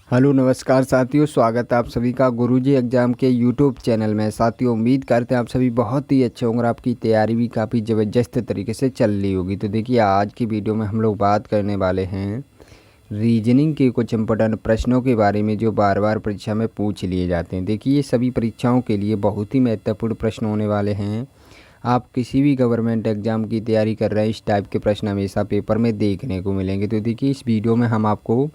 Hello नमस्कार साथियों, स्वागत है आप सभी का गुरुजी एग्ज़ाम के यूट्यूब चैनल में। साथियों, उम्मीद करते हैं आप सभी बहुत ही अच्छे होंगे और आपकी तैयारी भी काफ़ी ज़बरदस्त तरीके से चल रही होगी। तो देखिए, आज की वीडियो में हम लोग बात करने वाले हैं रीजनिंग के कुछ इंपॉर्टेंट प्रश्नों के बारे में जो बार बार परीक्षा में पूछ लिए जाते हैं। देखिए, ये सभी परीक्षाओं के लिए बहुत ही महत्वपूर्ण प्रश्न होने वाले हैं। आप किसी भी गवर्नमेंट एग्ज़ाम की तैयारी कर रहे हैं, इस टाइप के प्रश्न हमेशा पेपर में देखने को मिलेंगे। तो देखिए, इस वीडियो में हम आपको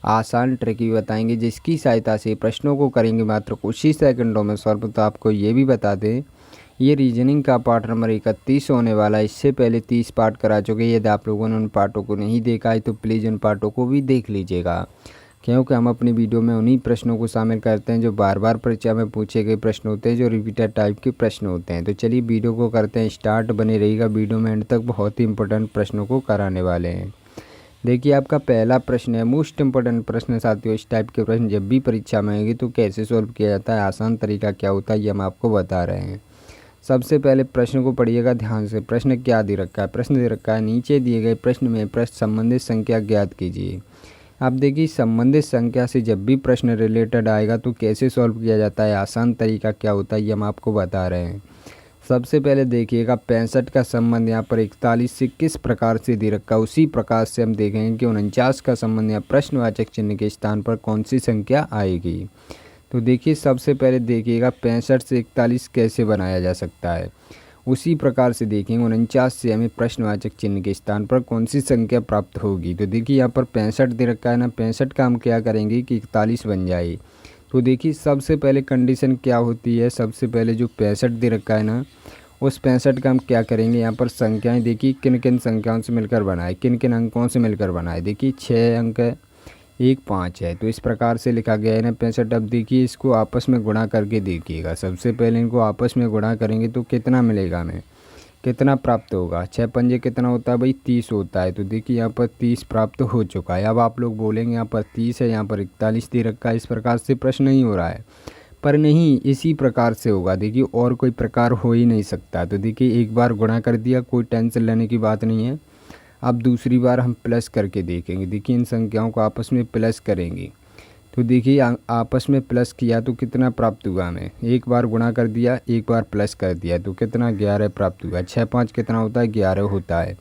आसान ट्रिक भी बताएंगे जिसकी सहायता से प्रश्नों को करेंगे मात्र कुछ ही सेकंडों में सॉल्व। तो आपको ये भी बता दें, ये रीजनिंग का पार्ट नंबर 31 होने वाला है। इससे पहले 30 पार्ट करा चुके। यदि आप लोगों ने उन पार्टों को नहीं देखा है तो प्लीज़ उन पार्टों को भी देख लीजिएगा, क्योंकि हम अपनी वीडियो में उन्हीं प्रश्नों को शामिल करते हैं जो बार बार परीक्षा में पूछे गए प्रश्न होते हैं, जो रिपीटेड टाइप के प्रश्न होते हैं। तो चलिए वीडियो को करते हैं स्टार्ट। बने रहिएगा वीडियो में एंड तक, बहुत ही इंपॉर्टेंट प्रश्नों को कराने वाले हैं। देखिए, आपका पहला प्रश्न है, मोस्ट इंपॉर्टेंट प्रश्न साथियों। इस टाइप के प्रश्न जब भी परीक्षा में आएंगे तो कैसे सॉल्व किया जाता है, आसान तरीका क्या होता है, ये हम आपको बता रहे हैं। सबसे पहले प्रश्न को पढ़िएगा ध्यान से। प्रश्न क्या दे रखा है? प्रश्न दे रखा है, नीचे दिए गए प्रश्न में प्रश्न संबंधित संख्या ज्ञात कीजिए। आप देखिए, संबंधित संख्या से जब भी प्रश्न रिलेटेड आएगा तो कैसे सॉल्व किया जाता है, आसान तरीका क्या होता है, ये हम आपको बता रहे हैं। सबसे पहले देखिएगा, 65 का संबंध यहाँ पर 41 से किस प्रकार से दे रखा है, उसी प्रकार से हम देखेंगे कि 49 का संबंध यहाँ प्रश्नवाचक चिन्ह के स्थान पर कौन सी संख्या आएगी। तो देखिए, सबसे पहले देखिएगा 65 से 41 कैसे बनाया जा सकता है, उसी प्रकार से देखेंगे 49 से हमें प्रश्नवाचक चिन्ह के स्थान पर कौन सी संख्या प्राप्त होगी। तो देखिए, यहाँ पर 65 दे रखा है ना, 65 का हम क्या करेंगे कि 41 बन जाए। तो देखिए, सबसे पहले कंडीशन क्या होती है, सबसे पहले जो 65 दे रखा है ना, उस 65 का हम क्या करेंगे, यहाँ पर संख्याएं देखिए किन किन संख्याओं से मिलकर बना है, किन किन अंकों से मिलकर बना है। देखिए 6 अंक है, 1 5 है, तो इस प्रकार से लिखा गया है ना 65। अब देखिए, इसको आपस में गुणा करके देखिएगा। सबसे पहले इनको आपस में गुणा करेंगे तो कितना मिलेगा हमें, कितना प्राप्त होगा। 6 पंजे कितना होता है भाई, 30 होता है। तो देखिए, यहाँ पर 30 प्राप्त हो चुका है। अब आप लोग बोलेंगे यहाँ पर 30 है, यहाँ पर 41 दे रखा है, इस प्रकार से प्रश्न नहीं हो रहा है। पर नहीं, इसी प्रकार से होगा। देखिए, और कोई प्रकार हो ही नहीं सकता। तो देखिए, एक बार गुणा कर दिया, कोई टेंशन लेने की बात नहीं है। अब दूसरी बार हम प्लस करके देखेंगे। देखिए, इन संख्याओं को आपस में प्लस करेंगे तो देखिए, आपस में प्लस किया तो कितना प्राप्त हुआ हमें। एक बार गुणा कर दिया, एक बार प्लस कर दिया, तो कितना 11 प्राप्त हुआ। 6 5 कितना होता है, 11 होता है।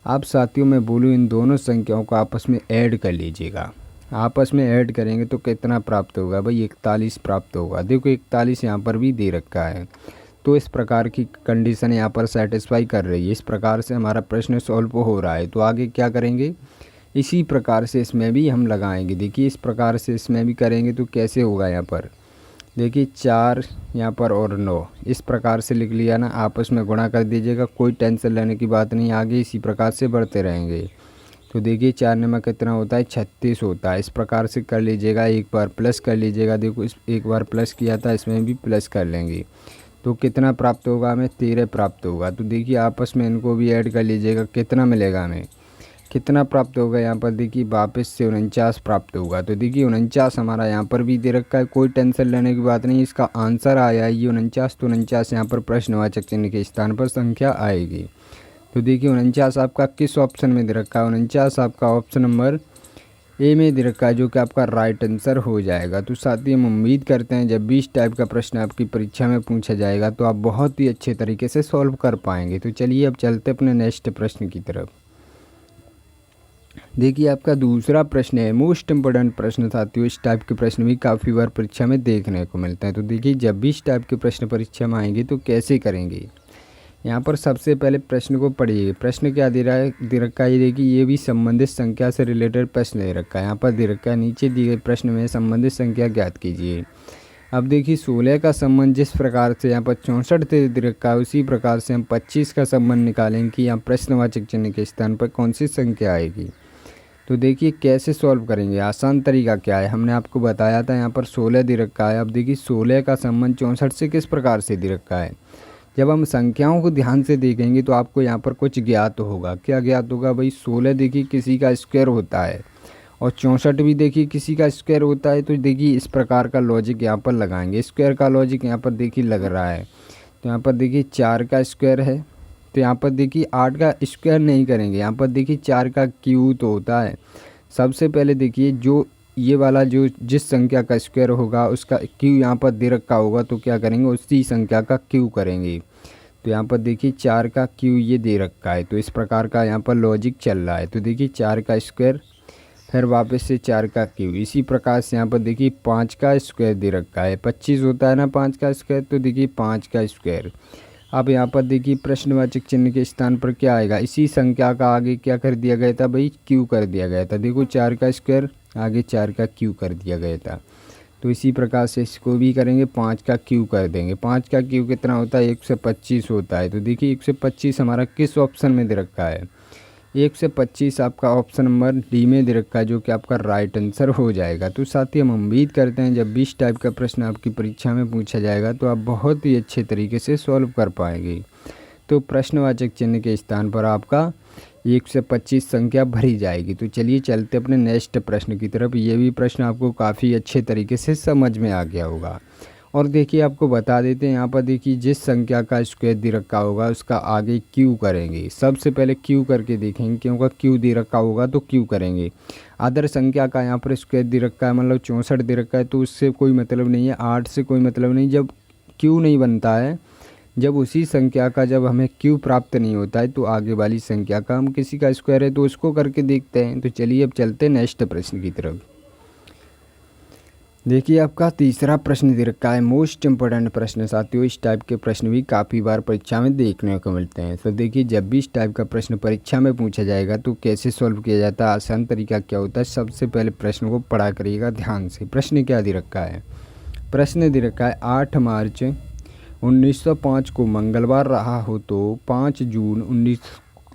आप साथियों, मैं बोलूँ इन दोनों संख्याओं को आपस में ऐड कर लीजिएगा। आपस में ऐड करेंगे तो कितना प्राप्त होगा भाई, 41 प्राप्त होगा। देखो, 41 यहाँ पर भी दे रखा है। तो इस प्रकार की कंडीशन यहाँ पर सेटिस्फाई कर रही है। इस प्रकार से हमारा प्रश्न सॉल्व हो रहा है। तो आगे क्या करेंगे, इसी प्रकार से इसमें भी हम लगाएंगे। देखिए, इस प्रकार से इसमें भी करेंगे तो कैसे होगा, यहाँ पर देखिए 4 यहाँ पर और 9, इस प्रकार से लिख लिया ना, आपस में गुणा कर दीजिएगा, कोई टेंशन लेने की बात नहीं। आगे इसी प्रकार से बढ़ते रहेंगे। तो देखिए, 4 नमक कितना होता है, 36 होता है। इस प्रकार से कर लीजिएगा, एक बार प्लस कर लीजिएगा। देखो, इस एक बार प्लस किया था, इसमें भी प्लस कर लेंगे तो कितना प्राप्त होगा हमें, 13 प्राप्त होगा। तो देखिए, आपस में इनको भी ऐड कर लीजिएगा, कितना मिलेगा हमें, कितना प्राप्त होगा। यहाँ पर देखिए, वापस से 49 प्राप्त होगा। तो देखिए, 49 हमारा यहाँ पर भी दे रखा है, कोई टेंशन लेने की बात नहीं। इसका आंसर आया है ये 49। तो 49 यहाँ पर प्रश्नवाचक चिन्ह के स्थान पर संख्या आएगी। तो देखिए, 49 आपका किस ऑप्शन में दे रखा है, 49 आपका ऑप्शन नंबर ए में दे रखा है, जो कि आपका राइट आंसर हो जाएगा। तो साथ ही हम उम्मीद करते हैं जब भी इस टाइप का प्रश्न आपकी परीक्षा में पूछा जाएगा तो आप बहुत ही अच्छे तरीके से सॉल्व कर पाएंगे। तो चलिए, अब चलते अपने नेक्स्ट प्रश्न की तरफ। देखिए, आपका दूसरा प्रश्न है, मोस्ट इम्पोर्टेंट प्रश्न साथियों। इस टाइप के प्रश्न भी काफ़ी बार परीक्षा में देखने को मिलते हैं। तो देखिए, जब भी इस टाइप के प्रश्न परीक्षा में आएंगे तो कैसे करेंगे। यहाँ पर सबसे पहले प्रश्न को पढ़िए। प्रश्न क्या दे रहा है, दे रखा है, देखिए ये भी संबंधित संख्या से रिलेटेड प्रश्न दे रखा है। यहाँ पर दे रखा है, नीचे दिए गए प्रश्न में संबंधित संख्या ज्ञात कीजिए। अब देखिए, 16 का संबंध जिस प्रकार से यहाँ पर 64 से दे रखा है, उसी प्रकार से हम 25 का संबंध निकालेंगे कि यहाँ प्रश्नवाचक चिन्ह के स्थान पर कौन सी संख्या आएगी। तो देखिए, कैसे सॉल्व करेंगे, आसान तरीका क्या है, हमने आपको बताया था। यहाँ पर 16 दे रखा है। अब देखिए, 16 का संबंध 64 से किस प्रकार से दे रखा है। जब हम संख्याओं को ध्यान से देखेंगे तो आपको यहाँ पर कुछ ज्ञात होगा। क्या ज्ञात होगा भाई, 16 देखिए किसी का स्क्वायर होता है और 64 भी देखिए किसी का स्क्वायर होता है। तो देखिए, इस प्रकार का लॉजिक यहाँ पर लगाएंगे। स्क्वायर का लॉजिक यहाँ पर देखिए लग रहा है। तो यहाँ पर देखिए 4 का स्क्वायर है, तो यहाँ पर देखिए 8 का स्क्वायर नहीं करेंगे। यहाँ पर देखिए 4 का क्यूब तो होता है। सबसे पहले देखिए, जो ये वाला जो जिस संख्या का स्क्वायर होगा उसका क्यू यहाँ पर दे रखा होगा तो क्या करेंगे, उसी संख्या का क्यू करेंगे। तो यहाँ पर देखिए 4 का क्यू ये दे रखा है, तो इस प्रकार का यहाँ पर लॉजिक चल रहा है। तो देखिए 4 का स्क्वायर फिर वापस से 4 का क्यू। इसी प्रकार से यहाँ पर देखिए 5 का स्क्वायर दे रखा है, 25 होता है ना 5 का स्क्वायर, तो देखिए 5 का स्क्वायर। अब यहाँ पर देखिए प्रश्नवाचक चिन्ह के स्थान पर क्या आएगा, इसी संख्या का आगे क्या कर दिया गया था भाई, क्यू कर दिया गया था। देखो 4 का स्क्वायर आगे 4 का क्यू कर दिया गया था। तो इसी प्रकार से इसको भी करेंगे, 5 का क्यू कर देंगे। 5 का क्यू कितना होता है, 125 होता है। तो देखिए 125 हमारा किस ऑप्शन में दे रखा है, 125 आपका ऑप्शन नंबर डी में दे रखा है, जो कि आपका राइट आंसर हो जाएगा। तो साथ ही हम उम्मीद करते हैं जब 20 टाइप का प्रश्न आपकी परीक्षा में पूछा जाएगा तो आप बहुत ही अच्छे तरीके से सॉल्व कर पाएंगे। तो प्रश्नवाचक चिन्ह के स्थान पर आपका 125 संख्या भरी जाएगी। तो चलिए चलते अपने नेक्स्ट प्रश्न की तरफ। ये भी प्रश्न आपको काफ़ी अच्छे तरीके से समझ में आ गया होगा। और देखिए आपको बता देते हैं, यहाँ पर देखिए जिस संख्या का स्क्वायर दे रखा होगा उसका आगे क्यू करेंगे। सबसे पहले क्यू करके देखेंगे, क्योंकि क्यू दे रखा होगा तो क्यू करेंगे। अदर संख्या का यहाँ पर स्क्वायर दे रखा है, मतलब 64 दे रखा है, तो उससे कोई मतलब नहीं है, 8 से कोई मतलब नहीं। जब क्यू नहीं बनता है, जब उसी संख्या का जब हमें क्यू प्राप्त नहीं होता है, तो आगे वाली संख्या का हम किसी का स्क्वायर है तो उसको करके देखते हैं। तो चलिए अब चलते हैं नेक्स्ट प्रश्न की तरफ। देखिए आपका तीसरा प्रश्न दे रखा है, मोस्ट इम्पोर्टेंट प्रश्न साथियों। इस टाइप के प्रश्न भी काफ़ी बार परीक्षा में देखने को मिलते हैं। तो देखिए जब भी इस टाइप का प्रश्न परीक्षा में पूछा जाएगा तो कैसे सॉल्व किया जाता है, आसान तरीका क्या होता है, सबसे पहले प्रश्न को पढ़ा करिएगा ध्यान से। प्रश्न क्या दे रखा है, प्रश्न दे रखा है 8 मार्च 1905 को मंगलवार रहा हो तो 5 जून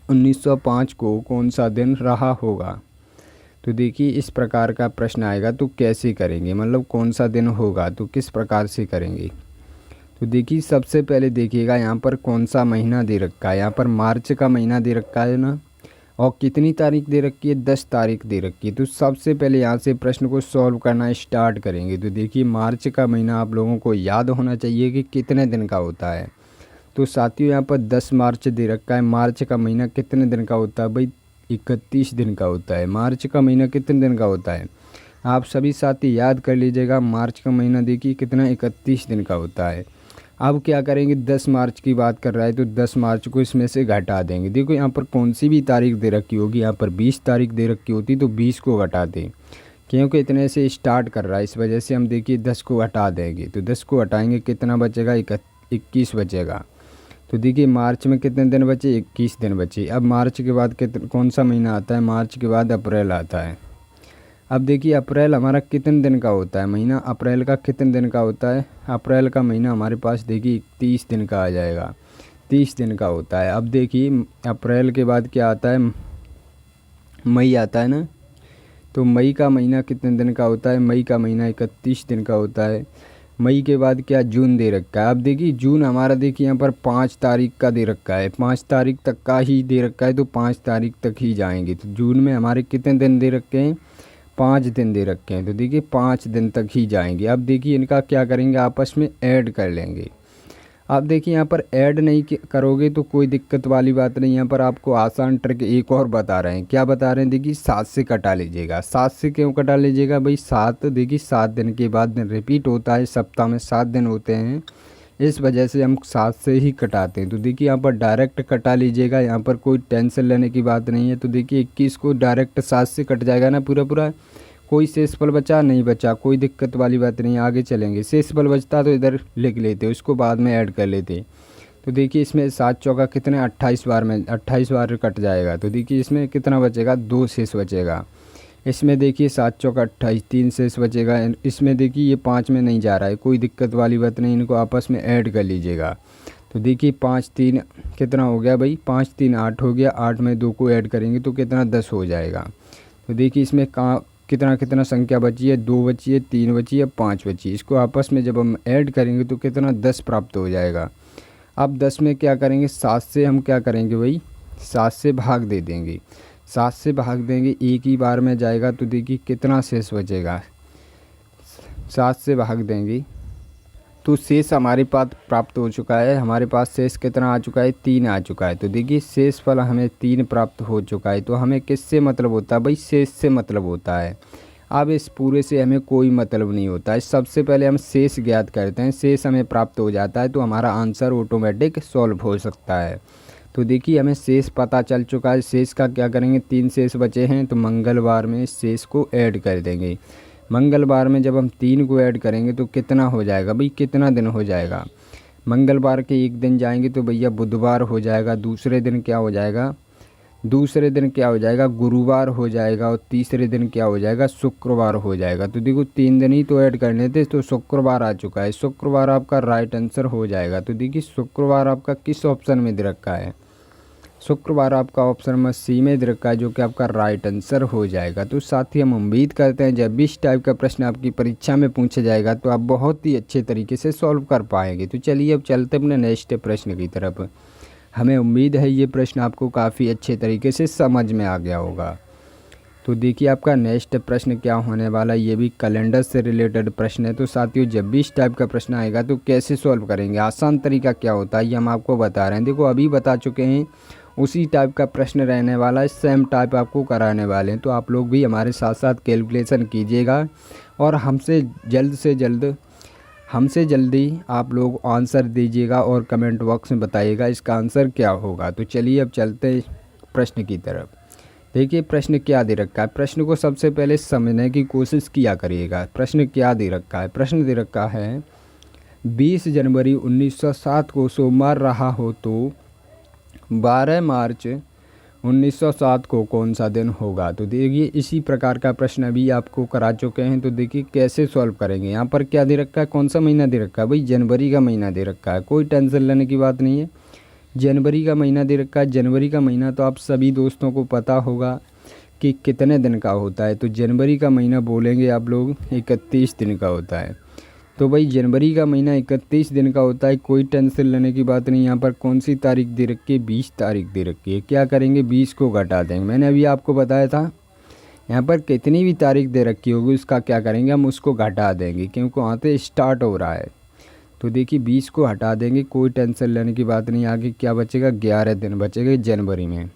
1905 को कौन सा दिन रहा होगा। तो देखिए इस प्रकार का प्रश्न आएगा तो कैसे करेंगे, मतलब कौन सा दिन होगा तो किस प्रकार से करेंगे। तो देखिए सबसे पहले देखिएगा यहाँ पर कौन सा महीना दे रखा है, यहाँ पर मार्च का महीना दे रखा है ना, और कितनी तारीख दे रखी है, 10 तारीख दे रखी है। तो सबसे पहले यहाँ से प्रश्न को सॉल्व करना स्टार्ट करेंगे। तो देखिए मार्च का महीना आप लोगों को याद होना चाहिए कि कितने दिन का होता है। तो साथियों यहाँ पर 10 मार्च दे रखा है, मार्च का महीना कितने दिन का होता है भाई, 31 दिन का होता है। मार्च का महीना कितने दिन का होता है, आप सभी साथी याद कर लीजिएगा। मार्च का महीना देखिए कितना, 31 दिन का होता है। अब क्या करेंगे, 10 मार्च की बात कर रहा है तो 10 मार्च को इसमें से घटा देंगे। देखो यहाँ पर कौन सी भी तारीख दे रखी होगी, यहाँ पर 20 तारीख दे रखी होती तो 20 को घटा दें, क्योंकि इतने से स्टार्ट कर रहा है, इस वजह से हम देखिए 10 को हटा देंगे। तो 10 को हटाएंगे कितना बचेगा, 21 बचेगा। तो देखिए मार्च में कितने दिन बचे, 21 दिन बचे। अब मार्च के बाद कौन सा महीना आता है, मार्च के बाद अप्रैल आता है। अब देखिए अप्रैल हमारा कितने दिन का होता है, महीना अप्रैल का कितने दिन का होता है, अप्रैल का महीना हमारे पास देखिए 30 दिन का आ जाएगा, 30 दिन का होता है। अब देखिए अप्रैल के बाद क्या आता है, मई आता है ना, तो मई का महीना कितने दिन का होता है, मई का महीना 31 दिन का होता है। मई के बाद क्या, जून दे रखा है। अब देखिए जून हमारा देखिए यहाँ पर 5 तारीख का दे रखा है, 5 तारीख तक का ही दे रखा है, तो 5 तारीख तक ही जाएंगे। तो जून में हमारे कितने दिन दे रखे हैं, 5 दिन दे रखे हैं, तो देखिए 5 दिन तक ही जाएंगे। अब देखिए इनका क्या करेंगे, आपस में ऐड कर लेंगे। अब देखिए यहाँ पर ऐड नहीं करोगे तो कोई दिक्कत वाली बात नहीं। यहाँ पर आपको आसान ट्रिक एक और बता रहे हैं, क्या बता रहे हैं, देखिए 7 से कटा लीजिएगा। 7 से क्यों कटा लीजिएगा भाई, 7 देखिए 7 दिन के बाद दिन रिपीट होता है, सप्ताह में 7 दिन होते हैं, इस वजह से हम 7 से ही कटाते हैं। तो देखिए यहाँ पर डायरेक्ट कटा लीजिएगा, यहाँ पर कोई टेंशन लेने की बात नहीं है। तो देखिए 21 को डायरेक्ट 7 से कट जाएगा ना पूरा पूरा, कोई शेषफल बचा नहीं बचा, कोई दिक्कत वाली बात नहीं। आगे चलेंगे, शेषफल बचता तो इधर लिख लेते, उसको बाद में ऐड कर लेते। तो देखिए इसमें 7 चौका कितने, 28 बार में 28 बार कट जाएगा। तो देखिए इसमें कितना बचेगा, 2 शेष बचेगा। इसमें देखिए 7 चौका 28, 3 शेष बचेगा। इसमें देखिए ये 5 में नहीं जा रहा है, कोई दिक्कत वाली बात नहीं, इनको आपस में ऐड कर लीजिएगा। तो देखिए 5 3 कितना हो गया भाई, 5 3 8 हो गया, 8 में 2 को ऐड करेंगे तो कितना, 10 हो जाएगा। तो देखिए इसमें कितना संख्या बची है, 2 बची है, 3 बची है, 5 बची। इसको आपस में जब हम ऐड करेंगे तो कितना, 10 प्राप्त हो जाएगा। अब 10 में क्या करेंगे, 7 से हम क्या करेंगे भाई, 7 से भाग दे देंगे, 7 से भाग देंगे, एक ही बार में जाएगा। तो देखिए कितना शेष बचेगा, 7 से भाग देंगे तो शेष हमारे पास प्राप्त हो चुका है। हमारे पास शेष कितना आ चुका है, 3 आ चुका है। तो देखिए शेष फल हमें 3 प्राप्त हो चुका है। तो हमें किससे मतलब होता है भाई, शेष से मतलब होता है। अब इस पूरे से हमें कोई मतलब नहीं होता है। सबसे पहले हम शेष ज्ञात करते हैं, शेष हमें प्राप्त हो जाता है तो हमारा आंसर ऑटोमेटिक सॉल्व हो सकता है। तो देखिए हमें शेष पता चल चुका है। शेष का क्या करेंगे, 3 शेष बचे हैं तो मंगलवार में इस शेष को ऐड कर देंगे। मंगलवार में जब हम 3 को ऐड करेंगे तो कितना हो जाएगा भाई, कितना दिन हो जाएगा। मंगलवार के एक दिन जाएंगे तो भैया बुधवार हो जाएगा। दूसरे दिन क्या हो जाएगा, गुरुवार हो जाएगा। और तीसरे दिन क्या हो जाएगा, शुक्रवार हो जाएगा। तो देखो 3 दिन ही तो ऐड करने थे तो शुक्रवार आ चुका है। शुक्रवार आपका राइट आंसर हो जाएगा। तो देखिए शुक्रवार आपका किस ऑप्शन में दे रखा है, शुक्रवार आपका ऑप्शन नंबर सी में दे रखा है, जो कि आपका राइट आंसर हो जाएगा। तो साथ ही हम उम्मीद करते हैं जब भी इस टाइप का प्रश्न आपकी परीक्षा में पूछा जाएगा तो आप बहुत ही अच्छे तरीके से सॉल्व कर पाएंगे। तो चलिए अब चलते अपने नेक्स्ट प्रश्न की तरफ। हमें उम्मीद है ये प्रश्न आपको काफ़ी अच्छे तरीके से समझ में आ गया होगा। तो देखिए आपका नेक्स्ट प्रश्न क्या होने वाला है, ये भी कैलेंडर से रिलेटेड प्रश्न है। तो साथियों जब भी इस टाइप का प्रश्न आएगा तो कैसे सॉल्व करेंगे, आसान तरीका क्या होता है, ये हम आपको बता रहे हैं। देखो अभी बता चुके हैं, उसी टाइप का प्रश्न रहने वाला है, सेम टाइप आपको कराने वाले हैं। तो आप लोग भी हमारे साथ साथ कैलकुलेशन कीजिएगा और हमसे जल्दी आप लोग आंसर दीजिएगा और कमेंट बॉक्स में बताइएगा इसका आंसर क्या होगा। तो चलिए अब चलते प्रश्न की तरफ। देखिए प्रश्न क्या दे रखा है, प्रश्न को सबसे पहले समझने की कोशिश किया करिएगा। प्रश्न क्या दे रखा है, प्रश्न दे रखा है 20 जनवरी 1907 को सोमवार रहा हो तो 12 मार्च 1907 को कौन सा दिन होगा। तो देखिए इसी प्रकार का प्रश्न अभी आपको करा चुके हैं। तो देखिए कैसे सॉल्व करेंगे। यहाँ पर क्या दे रखा है, कौन सा महीना दे रखा है भाई, जनवरी का महीना दे रखा है। कोई टेंशन लेने की बात नहीं है, जनवरी का महीना दे रखा है। जनवरी का महीना तो आप सभी दोस्तों को पता होगा कि कितने दिन का होता है। तो जनवरी का महीना बोलेंगे आप लोग 31 दिन का होता है। तो भाई जनवरी का महीना 31 दिन का होता है, कोई टेंशन लेने की बात नहीं। यहाँ पर कौन सी तारीख दे रखी है, 20 तारीख दे रखी है। क्या करेंगे, 20 को घटा देंगे। मैंने अभी आपको बताया था यहाँ पर कितनी भी तारीख दे रखी होगी उसका क्या करेंगे, हम उसको घटा देंगे क्योंकि वहाँ से स्टार्ट हो रहा है। तो देखिए 20 को हटा देंगे, कोई टेंशन लेने की बात नहीं। आगे क्या बचेगा, 11 दिन बचेगा जनवरी में।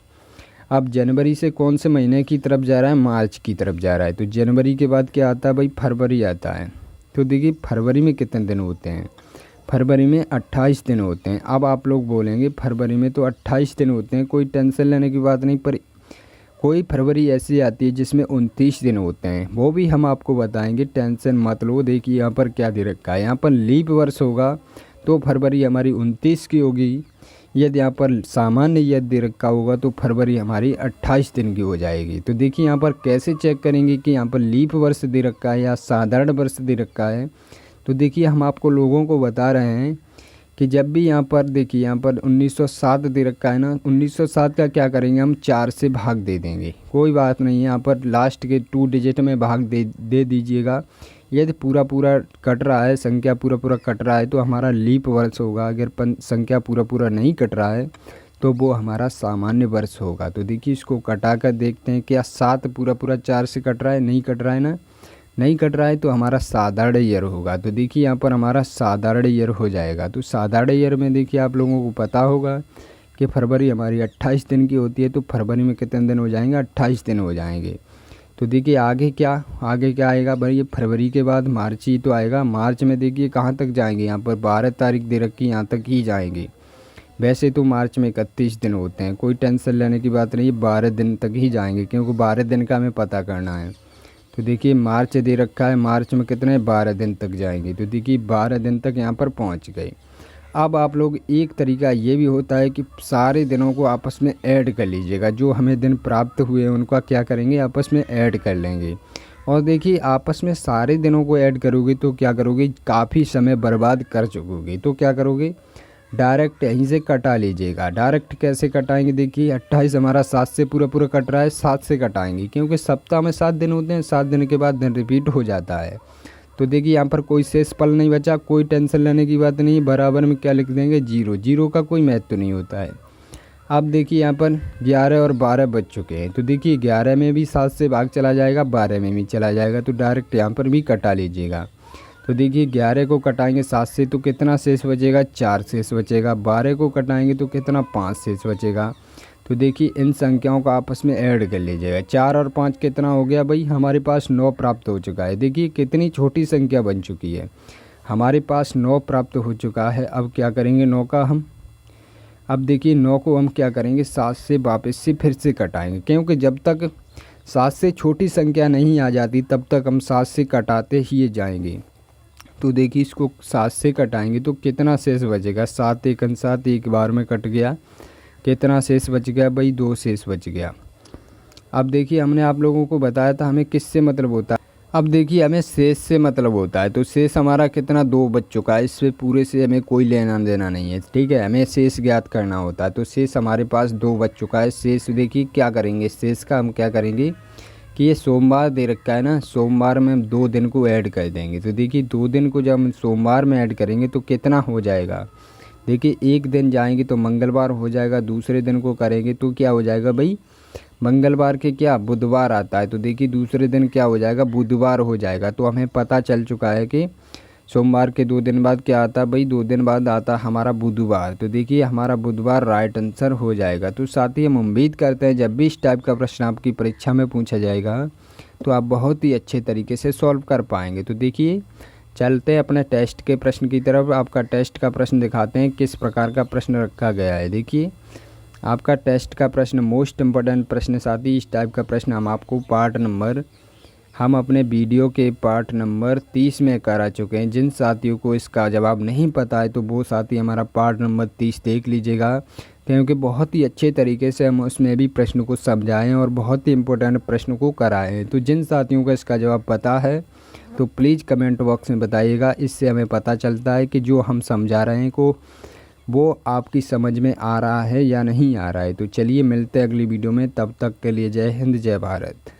अब जनवरी से कौन से महीने की तरफ जा रहा है, मार्च की तरफ जा रहा है। तो जनवरी के बाद क्या आता है भाई, फरवरी आता है। तो देखिए फरवरी में कितने दिन होते हैं, फरवरी में 28 दिन होते हैं। अब आप लोग बोलेंगे फरवरी में तो 28 दिन होते हैं, कोई टेंशन लेने की बात नहीं। पर कोई फरवरी ऐसी आती है जिसमें 29 दिन होते हैं, वो भी हम आपको बताएंगे, टेंशन मत लो। देखिए यहाँ पर क्या दे रखा है, यहाँ पर लीप वर्ष होगा तो फरवरी हमारी 29 की होगी। यदि यहाँ पर सामान्य यदि दे रखा होगा तो फरवरी हमारी 28 दिन की हो जाएगी। तो देखिए यहाँ पर कैसे चेक करेंगे कि यहाँ पर लीप वर्ष दे रखा है या साधारण वर्ष दे रखा है। तो देखिए हम आपको लोगों को बता रहे हैं कि जब भी यहाँ पर देखिए यहाँ पर 1907 दे रखा है ना, 1907 का क्या करेंगे, हम 4 से भाग दे देंगे। कोई बात नहीं है, यहाँ पर लास्ट के 2 डिजिट में भाग दे दीजिएगा। यदि पूरा कट रहा है, संख्या पूरा कट रहा है तो हमारा लीप वर्ष होगा। अगर संख्या पूरा नहीं कट रहा है तो वो हमारा सामान्य वर्ष होगा। तो देखिए इसको कटा कर देखते हैं, क्या 7 पूरा 4 से कट रहा है, नहीं कट रहा है ना, नहीं कट रहा है तो हमारा साधारण ईयर होगा। तो देखिए यहाँ पर हमारा साधारण ईयर हो जाएगा। तो साधारण ईयर में देखिए आप लोगों को पता होगा कि फरवरी हमारी 28 दिन की होती है। तो फरवरी में कितने दिन हो जाएंगे, 28 दिन हो जाएंगे। तो देखिए आगे क्या आएगा भाई, ये फरवरी के बाद मार्च ही तो आएगा। मार्च में देखिए कहाँ तक जाएंगे, यहाँ पर 12 तारीख दे रखी, यहाँ तक ही जाएंगे। वैसे तो मार्च में 31 दिन होते हैं, कोई टेंशन लेने की बात नहीं, 12 दिन तक ही जाएंगे क्योंकि 12 दिन का हमें पता करना है। तो देखिए मार्च दे रखा है, मार्च में कितने 12 दिन तक जाएंगे। तो देखिए 12 दिन तक यहाँ पर पहुँच गए। अब आप लोग एक तरीका ये भी होता है कि सारे दिनों को आपस में ऐड कर लीजिएगा। जो हमें दिन प्राप्त हुए हैं उनका क्या करेंगे, आपस में ऐड कर लेंगे। और देखिए आपस में सारे दिनों को ऐड करोगे तो क्या करोगे, काफ़ी समय बर्बाद कर चुकोगे। तो क्या करोगे, डायरेक्ट यहीं से कटा लीजिएगा। डायरेक्ट कैसे कटाएंगे, देखिए 28 हमारा 7 से पूरा कट रहा है, 7 से कटाएंगे क्योंकि सप्ताह में 7 दिन होते हैं। 7 दिन के बाद दिन रिपीट हो जाता है। तो देखिए यहाँ पर कोई शेष पल नहीं बचा, कोई टेंशन लेने की बात नहीं। बराबर में क्या लिख देंगे, 0। 0 का कोई महत्व नहीं होता है। अब देखिए यहाँ पर 11 और 12 बज चुके हैं। तो देखिए 11 में भी 7 से भाग चला जाएगा, 12 में भी चला जाएगा। तो डायरेक्ट यहाँ पर भी कटा लीजिएगा। तो देखिए 11 को कटाएंगे 7 से तो कितना शेष बचेगा, 4 शेष बचेगा। 12 को कटाएंगे तो कितना, 5 शेष बचेगा। तो देखिए इन संख्याओं को आपस में ऐड कर लीजिएगा। 4 और 5 कितना हो गया भाई, हमारे पास 9 प्राप्त हो चुका है। देखिए कितनी छोटी संख्या बन चुकी है, हमारे पास 9 प्राप्त हो चुका है। अब क्या करेंगे 9 का हम, अब देखिए 9 को हम क्या करेंगे 7 से वापस से फिर से कटाएंगे, क्योंकि जब तक 7 से छोटी संख्या नहीं आ जाती तब तक हम 7 से कटाते ही जाएंगे। तो देखिए इसको 7 से कटाएंगे तो कितना शेष बचेगा, 7 एक 7 एक बार में कट गया, कितना शेष बच गया भाई, 2 शेष बच गया। अब देखिए हमने आप लोगों को बताया था हमें किससे मतलब होता है, अब देखिए हमें शेष से मतलब होता है। तो शेष हमारा कितना 2 बच चुका है, इससे पूरे से हमें कोई लेना देना नहीं है, ठीक है, हमें शेष ज्ञात करना होता है। तो शेष हमारे पास 2 बच चुका है। शेष देखिए क्या करेंगे, शेष का हम क्या करेंगे कि ये सोमवार दे रखा है ना, सोमवार में हम 2 दिन को ऐड कर देंगे। तो देखिए 2 दिन को जब हम सोमवार में ऐड करेंगे तो कितना हो जाएगा, देखिए एक दिन जाएंगे तो मंगलवार हो जाएगा, दूसरे दिन को करेंगे तो क्या हो जाएगा भाई, मंगलवार के क्या बुधवार आता है, तो देखिए दूसरे दिन क्या हो जाएगा, बुधवार हो जाएगा। तो हमें पता चल चुका है कि सोमवार के 2 दिन बाद क्या आता है भाई, 2 दिन बाद आता हमारा बुधवार। तो देखिए हमारा बुधवार राइट आंसर हो जाएगा। तो साथ ही हम उम्मीद करते हैं जब भी इस टाइप का प्रश्न आपकी परीक्षा में पूछा जाएगा तो आप बहुत ही अच्छे तरीके से सॉल्व कर पाएंगे। तो देखिए चलते हैं अपने टेस्ट के प्रश्न की तरफ। आपका टेस्ट का प्रश्न दिखाते हैं किस प्रकार का प्रश्न रखा गया है। देखिए आपका टेस्ट का प्रश्न मोस्ट इम्पोर्टेंट प्रश्न, साथ ही इस टाइप का प्रश्न हम अपने वीडियो के पार्ट नंबर 30 में करा चुके हैं। जिन साथियों को इसका जवाब नहीं पता है तो वो साथी हमारा पार्ट नंबर 30 देख लीजिएगा, क्योंकि बहुत ही अच्छे तरीके से हम उसमें भी प्रश्न को समझाएं और बहुत ही इम्पोर्टेंट प्रश्न को कराएं। तो जिन साथियों को इसका जवाब पता है तो प्लीज़ कमेंट बॉक्स में बताइएगा, इससे हमें पता चलता है कि जो हम समझा रहे हैं को वो आपकी समझ में आ रहा है या नहीं आ रहा है। तो चलिए मिलते हैं अगली वीडियो में, तब तक के लिए जय हिंद जय भारत।